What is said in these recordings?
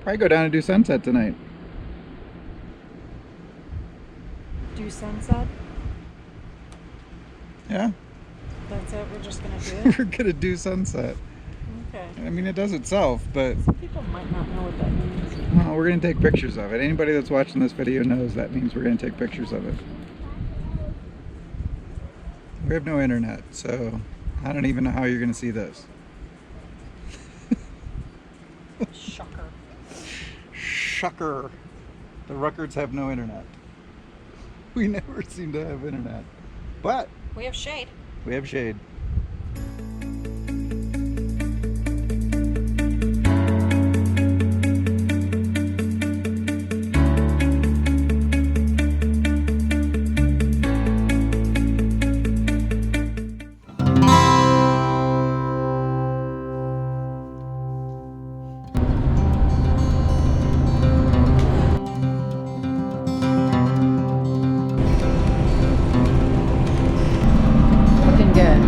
Probably go down and do sunset tonight. Do sunset? Yeah. That's it? We're just gonna do it? We're gonna do sunset. Okay. I mean, it does itself, but Some people might not know what that means. well, we're gonna take pictures of it. Anybody that's watching this video knows that means we're gonna take pictures of it. We have no internet, so I don't even know how you're gonna see this. Shocker. Shucker. The Ruckards have no internet. We never seem to have internet. But We have shade. we have shade. Looking good.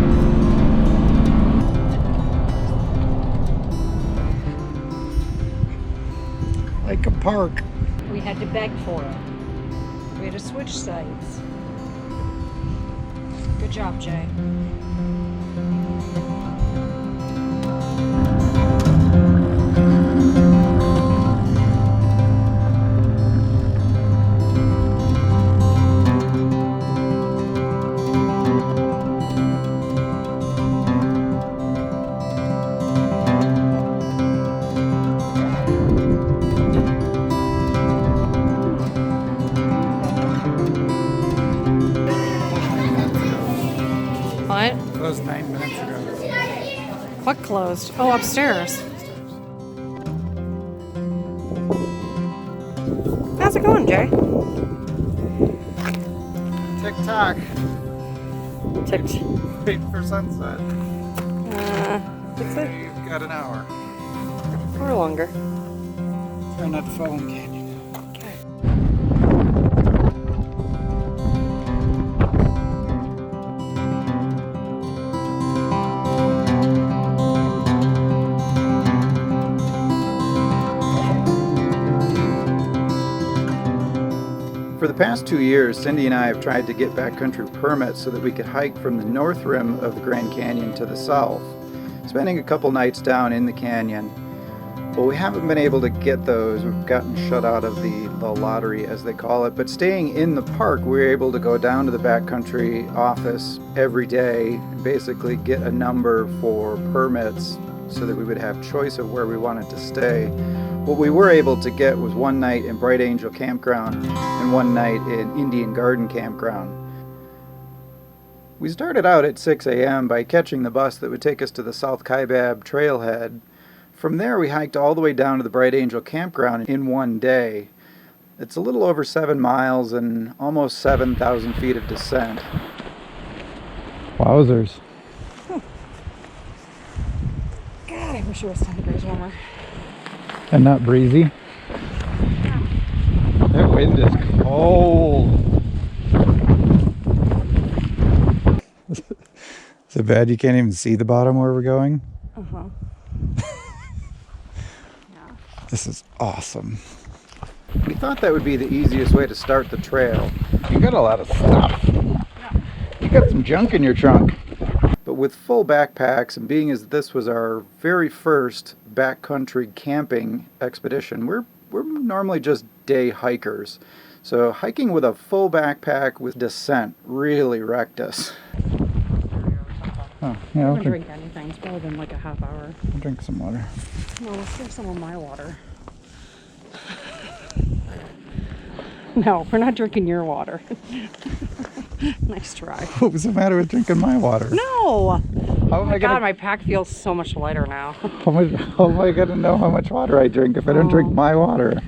Like a park. We had to beg for it. We had to switch sites. Good job, Jay. What? Closed 9 minutes ago. What closed? Oh, upstairs. How's it going, Jay? TikTok. Ticked. Wait for sunset. That's it. You've got an hour. Or longer. Try not to fall in canyon. For the past 2 years, Cindy and I have tried to get backcountry permits so that we could hike from the north rim of the Grand Canyon to the south, spending a couple nights down in the canyon. Well, we haven't been able to get those. We've gotten shut out of the lottery, as they call it. But staying in the park, we were able to go down to the backcountry office every day and basically get a number for permits so that we would have choice of where we wanted to stay. What we were able to get was one night in Bright Angel Campground and one night in Indian Garden Campground. We started out at 6 a.m. by catching the bus that would take us to the South Kaibab trailhead. From there we hiked all the way down to the Bright Angel Campground in one day. It's a little over 7 miles and almost 7,000 feet of descent. Wowzers. God, I wish it was 10 degrees warmer. And not breezy. That wind is cold. Is it bad you can't even see the bottom where we're going? Uh-huh. Yeah. This is awesome. We thought that would be the easiest way to start the trail. You got a lot of stuff. You got some junk in your trunk. But with full backpacks and being as this was our very first backcountry camping expedition, we're normally just day hikers. So hiking with a full backpack with descent really wrecked us. Oh, yeah, I I'll haven't drink, drink anything. It's probably been like a half hour. I'll drink some water. Well, let's drink some of my water. No, we're not drinking your water. Nice try. What was the matter with drinking my water? No! How am Oh my I gonna, God, my pack feels so much lighter now. how am I gonna know how much water I drink if I don't drink my water?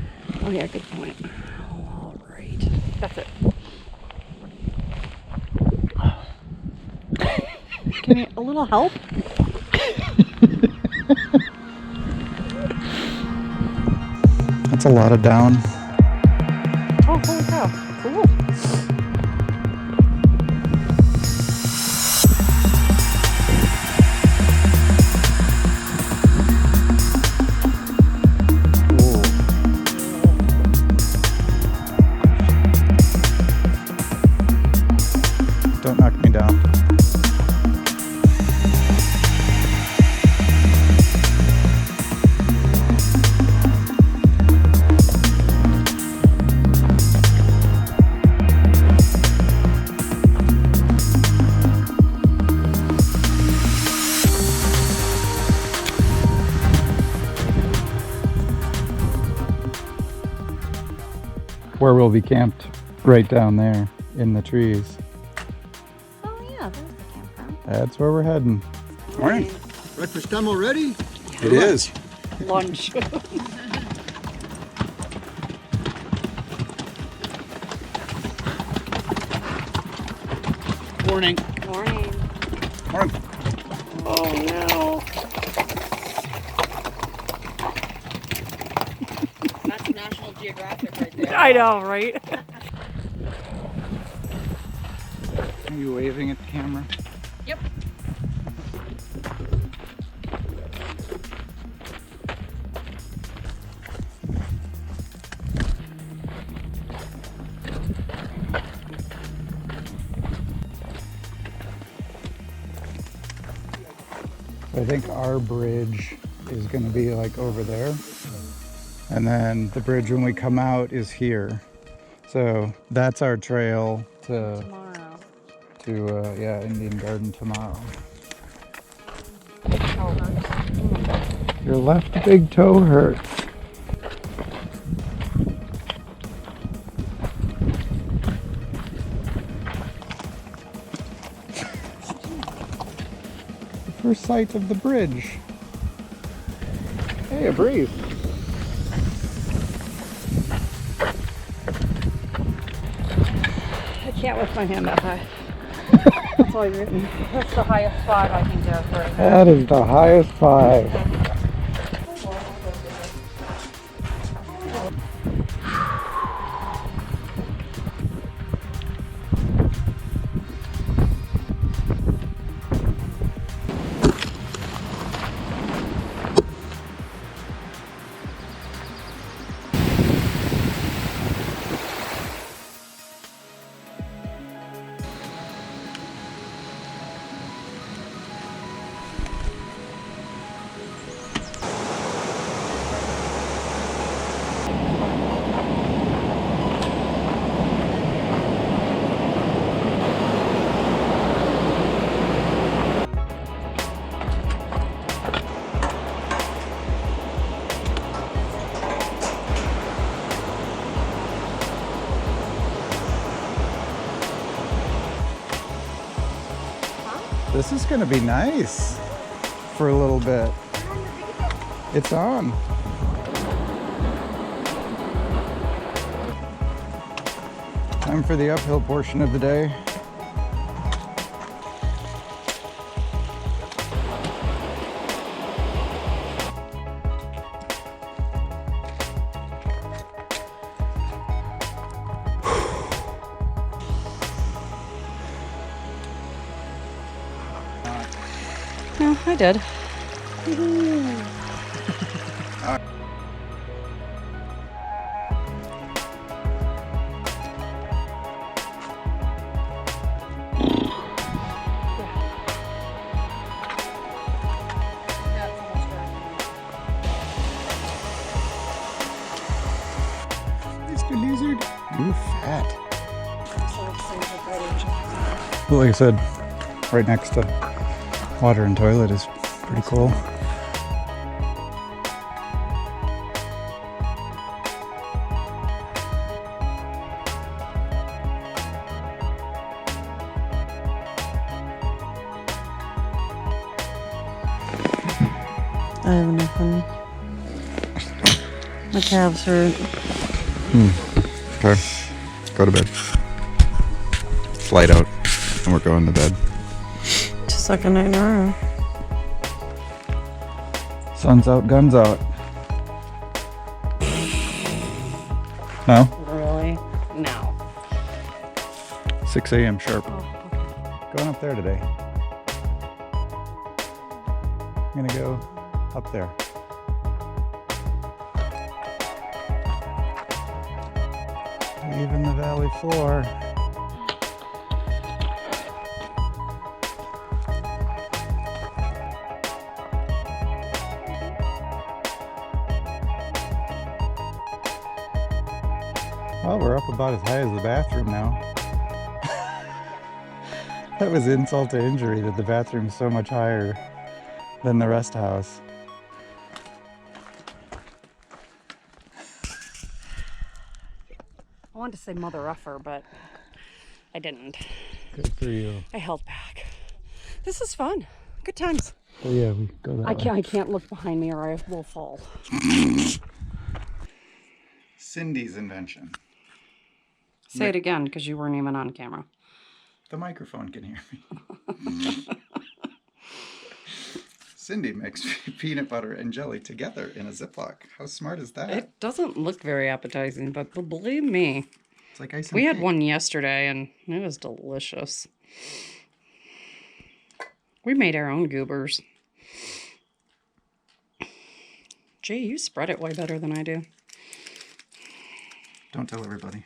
Oh yeah, good point. All right. That's it. Can you, a little help? That's a lot of down. Oh, holy cow. Cool. where we'll be camped right down there in the trees. Oh yeah, there's the campground. That's where we're heading. Morning. Breakfast time already? It is. Lunch. Morning. Morning. Morning. Oh no. That's National Geographic right there. I know, right? Are you waving at the camera? Yep. I think our bridge is going to be like over there. And then the bridge when we come out is here. So that's our trail to Tomorrow. yeah, Indian Garden tomorrow. Oh, hurts. Your left big toe hurts. The first sight of the bridge. Hey, a breeze. I can't lift my hand that high. That's all you've written. That's the highest 5 I can get right now. That is the highest 5. This is gonna be nice for a little bit. It's on. Time for the uphill portion of the day. No, I did. Mr. Lizard, you're fat. Well, like I said, right next to water and toilet is pretty cool. I have nothing. My calves hurt. Okay. Go to bed. It's light out, and we're going to bed. Just like a night in a row. Sun's out, guns out. No? Really? No. 6 a.m. sharp. Oh, okay. Going up there today. I'm gonna go up there. Leaving the valley floor. Well, we're up about as high as the bathroom now. That was insult to injury that the bathroom's so much higher than the rest house. wanted to say mother effer, but I didn't. Good for you. I held back. This is fun. Good times. Oh yeah, we go that way. I can't look behind me or I will fall. Cindy's invention. Say it again, because you weren't even on camera. The microphone can hear me. Cindy mixed peanut butter and jelly together in a Ziploc. How smart is that? It doesn't look very appetizing, but believe me, It's like icing we had cake. one yesterday and it was delicious. We made our own goobers. Gee, you spread it way better than I do. Don't tell everybody.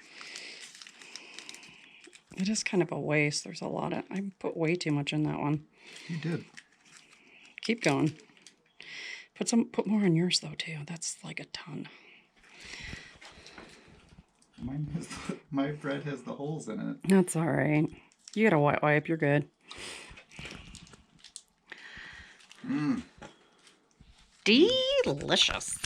It is kind of a waste. There's a lot of... I put way too much in that one. You did. Keep going. Put more on yours though too. That's like a ton. My bread has the holes in it. That's all right. You got a wet wipe. You're good. Delicious.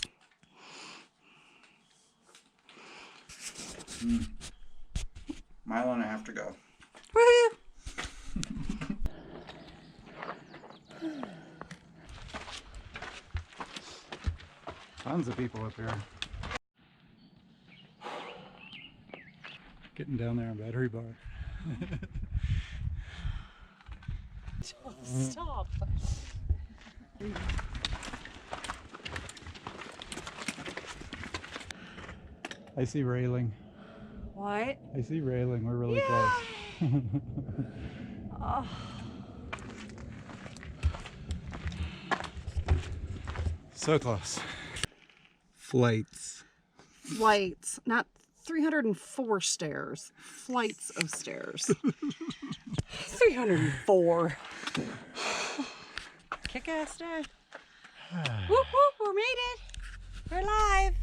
Mile and a half to go. Woo! Tons of people up here. Getting down there on Battery Bar. Stop. I see railing. What? I see railing. We're really close. Oh. So close. Flights. Flights, not 304 stairs. Flights of stairs. 304. Kick-ass day. Whoop whoop, we made it. We're live.